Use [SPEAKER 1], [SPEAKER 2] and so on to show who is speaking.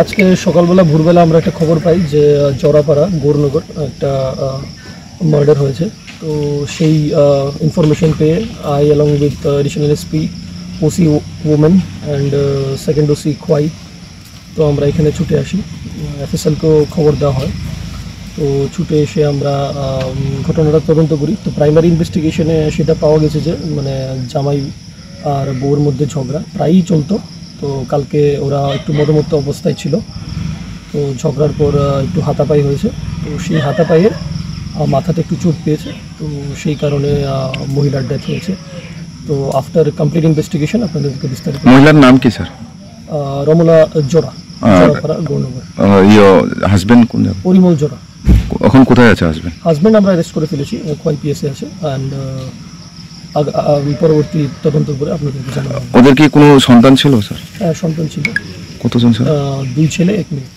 [SPEAKER 1] আজকে সকালবেলা ভোরবেলা আমরা একটা খবর পাই যে জরাপাড়া গৌরনগর একটা মার্ডার হয়েছে। তো সেই ইনফরমেশন পেয়ে I along with additional SP OC women and second OC Khowai, তো আমরা এখানে ছুটে আসি। এফএসএলকেও খবর দেওয়া হয়। তো ছুটে এসে আমরা ঘটনাটা তদন্ত করি। তো প্রাইমারি ইনভেস্টিগেশনে সেটা পাওয়া গেছে যে মানে জামাই আর বউর মধ্যে ঝগড়া প্রায়ই চলতো। তো কালকে ওরা একটু মদমত্ত অবস্থায় ছিল। তো ঝগড়ার পর একটু হাতাপাই হয়েছে। তো সেই হাতাপাইয়ের মাথাতে একটু চোট পেয়েছে। তো সেই কারণে মহিলার ডেথ হয়েছে। তো আফটার কমপ্লিট ইনভেস্টিগেশন আপনাদেরকে বিস্তারিত।
[SPEAKER 2] মহিলার নাম কি স্যার?
[SPEAKER 1] রমলা জোড়া, জোড়াপাড়া গৌরনগর।
[SPEAKER 2] হাজবেন্ড কোন জায়গা?
[SPEAKER 1] পরিমল জোড়া।
[SPEAKER 2] এখন কোথায় আছে হাজবেন্ড?
[SPEAKER 1] হাজবেন্ড আমরা অ্যারেস্ট করে ফেলেছি, খোয়াই পিএসে আছে। অ্যান্ড পরবর্তী তদন্ত করে আপনাদেরকে জানাবো।
[SPEAKER 2] ওদের কি কোনো সন্তান ছিল স্যার?
[SPEAKER 1] হ্যাঁ, সন্তান ছিল।
[SPEAKER 2] কতজন স্যার?
[SPEAKER 1] 2 ছেলে 1 মেয়ে।